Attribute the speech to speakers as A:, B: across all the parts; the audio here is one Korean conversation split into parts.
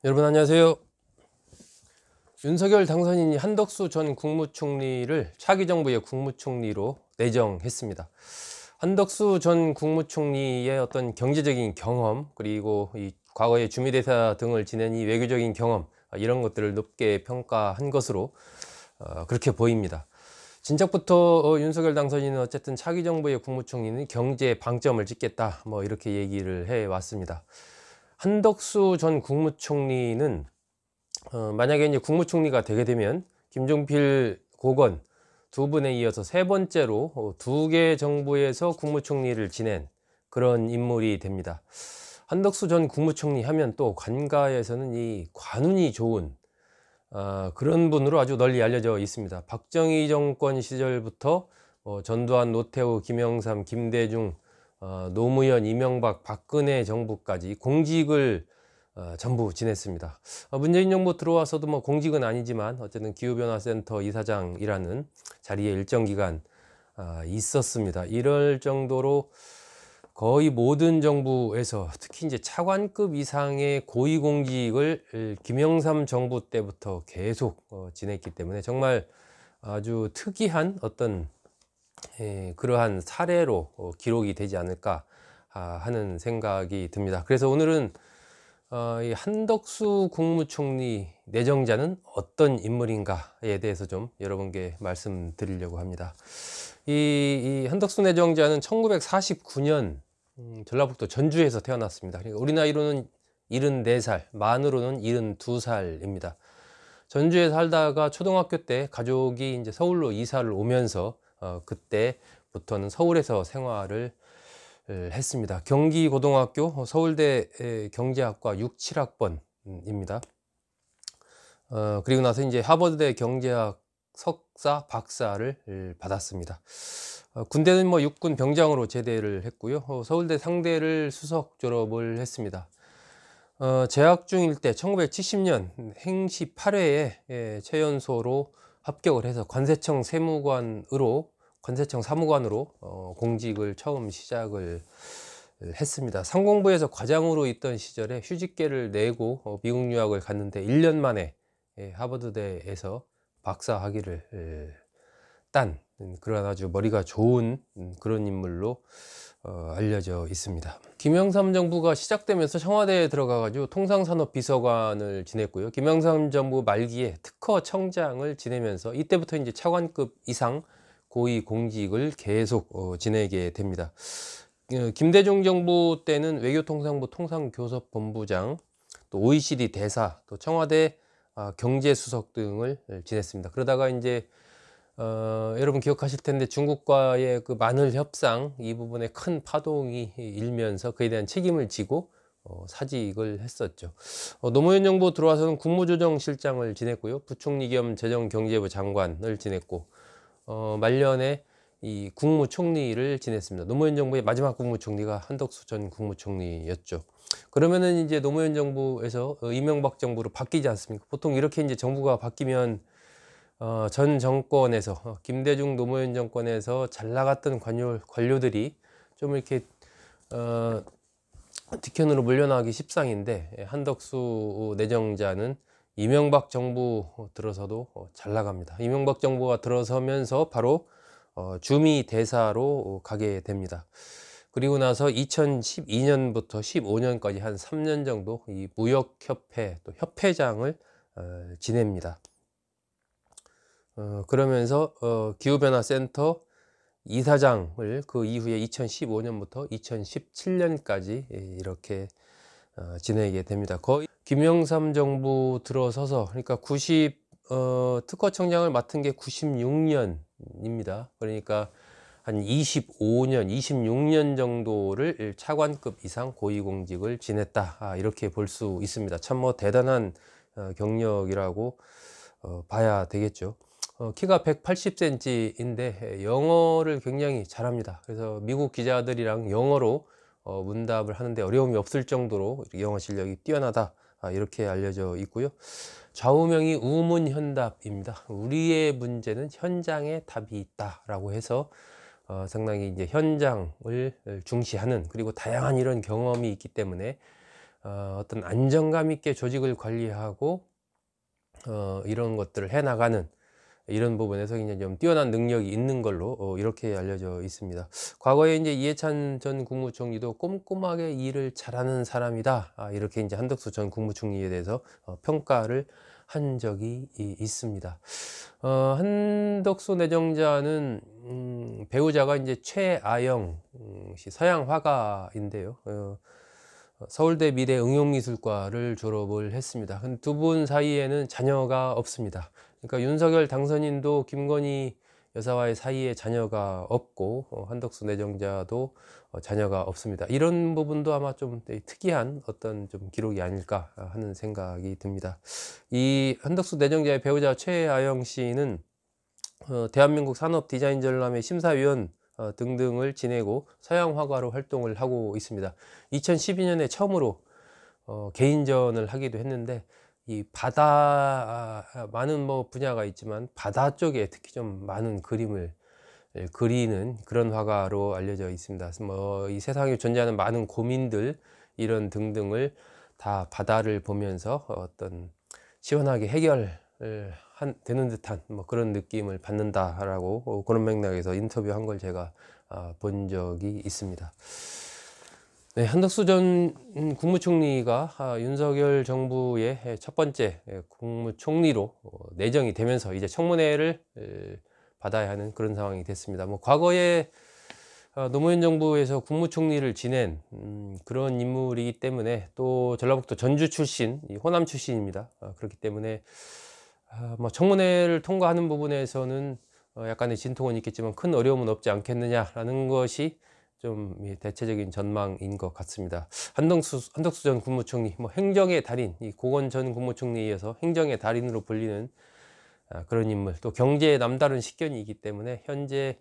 A: 여러분 안녕하세요. 윤석열 당선인이 한덕수 전 국무총리를 차기 정부의 국무총리로 내정했습니다. 한덕수 전 국무총리의 어떤 경제적인 경험, 그리고 이 과거의 주미대사 등을 지낸 이 외교적인 경험, 이런 것들을 높게 평가한 것으로 그렇게 보입니다. 진작부터 윤석열 당선인은 어쨌든 차기 정부의 국무총리는 경제에 방점을 찍겠다, 뭐 이렇게 얘기를 해 왔습니다. 한덕수 전 국무총리는 만약에 이제 국무총리가 되게 되면 김종필 고건 두 분에 이어서 세 번째로 두 개 정부에서 국무총리를 지낸 그런 인물이 됩니다. 한덕수 전 국무총리 하면 또 관가에서는 이 관운이 좋은 그런 분으로 아주 널리 알려져 있습니다. 박정희 정권 시절부터 전두환, 노태우, 김영삼, 김대중, 노무현, 이명박, 박근혜 정부까지 공직을 전부 지냈습니다. 문재인 정부 들어와서도 뭐 공직은 아니지만 어쨌든 기후변화센터 이사장이라는 자리에 일정 기간 있었습니다. 이럴 정도로 거의 모든 정부에서 특히 이제 차관급 이상의 고위공직을 김영삼 정부 때부터 계속 지냈기 때문에 정말 아주 특이한 어떤 그러한 사례로 기록이 되지 않을까 하는 생각이 듭니다. 그래서 오늘은 이 한덕수 국무총리 내정자는 어떤 인물인가에 대해서 좀 여러분께 말씀드리려고 합니다. 이 한덕수 내정자는 1949년 전라북도 전주에서 태어났습니다. 그러니까 우리 나이로는 74살, 만으로는 72살입니다. 전주에 살다가 초등학교 때 가족이 이제 서울로 이사를 오면서 그때부터는 서울에서 생활을 했습니다. 경기고등학교, 서울대 경제학과 6, 7학번입니다. 그리고 나서 이제 하버드대 경제학 석사, 박사를 받았습니다. 군대는 뭐 육군 병장으로 제대를 했고요. 서울대 상대를 수석 졸업을 했습니다. 재학 중일 때 1970년 행시 8회에 최연소로 합격을 해서 관세청 사무관으로 공직을 처음 시작을 했습니다. 상공부에서 과장으로 있던 시절에 휴직계를 내고 미국 유학을 갔는데 1년 만에 하버드대에서 박사 학위를 딴 그런 아주 머리가 좋은 그런 인물로 알려져 있습니다. 김영삼 정부가 시작되면서 청와대에 들어가가지고 통상산업비서관을 지냈고요. 김영삼 정부 말기에 특허청장을 지내면서 이때부터 이제 차관급 이상 고위 공직을 계속 지내게 됩니다. 김대중 정부 때는 외교통상부 통상교섭본부장, 또 OECD 대사, 또 청와대 경제수석 등을 지냈습니다. 그러다가 이제 여러분 기억하실 텐데 중국과의 그 마늘 협상 이 부분에 큰 파동이 일면서 그에 대한 책임을 지고 사직을 했었죠. 노무현 정부 들어와서는 국무조정실장을 지냈고요. 부총리 겸 재정경제부 장관을 지냈고 말년에 이 국무총리를 지냈습니다. 노무현 정부의 마지막 국무총리가 한덕수 전 국무총리였죠. 그러면은 이제 노무현 정부에서 이명박 정부로 바뀌지 않습니까? 보통 이렇게 이제 정부가 바뀌면 전 정권에서 김대중 노무현 정권에서 잘 나갔던 관료들이 좀 이렇게 뒷편으로 물러나기 십상인데 한덕수 내정자는 이명박 정부 들어서도 잘 나갑니다. 이명박 정부가 들어서면서 바로 주미 대사로 가게 됩니다. 그리고 나서 2012년부터 15년까지 한 3년 정도 이 무역협회 또 협회장을 지냅니다. 그러면서 기후변화센터 이사장을 그 이후에 2015년부터 2017년까지 이렇게 지내게 됩니다. 거의 김영삼 정부 들어서서 그러니까 특허청장을 맡은 게 96년입니다. 그러니까 한 25년, 26년 정도를 차관급 이상 고위공직을 지냈다. 이렇게 볼 수 있습니다. 참 뭐 대단한 경력이라고 봐야 되겠죠. 키가 180cm인데 영어를 굉장히 잘합니다. 그래서 미국 기자들이랑 영어로 문답을 하는데 어려움이 없을 정도로 영어 실력이 뛰어나다 이렇게 알려져 있고요. 좌우명이 우문현답입니다. 우리의 문제는 현장에 답이 있다라고 해서 상당히 이제 현장을 중시하는, 그리고 다양한 이런 경험이 있기 때문에 어떤 안정감 있게 조직을 관리하고 이런 것들을 해 나가는 이런 부분에서 굉장히 좀 뛰어난 능력이 있는 걸로 이렇게 알려져 있습니다. 과거에 이제 이해찬 전 국무총리도 꼼꼼하게 일을 잘하는 사람이다. 이렇게 이제 한덕수 전 국무총리에 대해서 평가를 한 적이 있습니다. 한덕수 내정자는 배우자가 이제 최아영 씨 서양 화가인데요. 서울대 미래응용미술과를 졸업을 했습니다. 두 분 사이에는 자녀가 없습니다. 그러니까 윤석열 당선인도 김건희 여사와의 사이에 자녀가 없고 한덕수 내정자도 자녀가 없습니다. 이런 부분도 아마 좀 특이한 어떤 좀 기록이 아닐까 하는 생각이 듭니다. 이 한덕수 내정자의 배우자 최아영 씨는 대한민국 산업디자인전람회 심사위원 등등을 지내고 서양 화가로 활동을 하고 있습니다. 2012년에 처음으로 개인전을 하기도 했는데 이 바다 많은 뭐 분야가 있지만 바다 쪽에 특히 좀 많은 그림을 그리는 그런 화가로 알려져 있습니다. 뭐 이 세상에 존재하는 많은 고민들 이런 등등을 다 바다를 보면서 어떤 시원하게 해결을 되는 듯한 뭐 그런 느낌을 받는다라고 그런 맥락에서 인터뷰한 걸 제가 본 적이 있습니다. 네, 한덕수 전 국무총리가 윤석열 정부의 첫 번째 국무총리로 내정이 되면서 이제 청문회를 받아야 하는 그런 상황이 됐습니다. 뭐 과거에 노무현 정부에서 국무총리를 지낸 그런 인물이기 때문에 또 전라북도 전주 출신, 호남 출신입니다. 그렇기 때문에 뭐 청문회를 통과하는 부분에서는 약간의 진통은 있겠지만 큰 어려움은 없지 않겠느냐라는 것이 좀 대체적인 전망인 것 같습니다. 한덕수 전 국무총리, 뭐 행정의 달인, 이 고건 전 국무총리에 이어서 행정의 달인으로 불리는 그런 인물, 또 경제의 남다른 식견이기 때문에 현재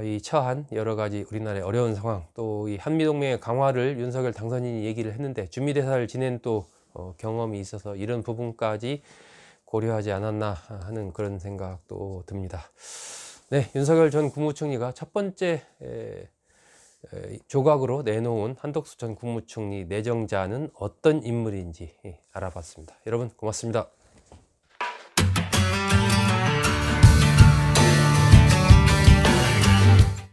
A: 이 처한 여러 가지 우리나라의 어려운 상황, 또 이 한미동맹의 강화를 윤석열 당선인이 얘기를 했는데 준비대사를 지낸 또 경험이 있어서 이런 부분까지 고려하지 않았나 하는 그런 생각도 듭니다. 네, 윤석열 전 국무총리가 첫 번째 조각으로 내놓은 한덕수 전 국무총리 내정자는 어떤 인물인지 알아봤습니다. 여러분 고맙습니다.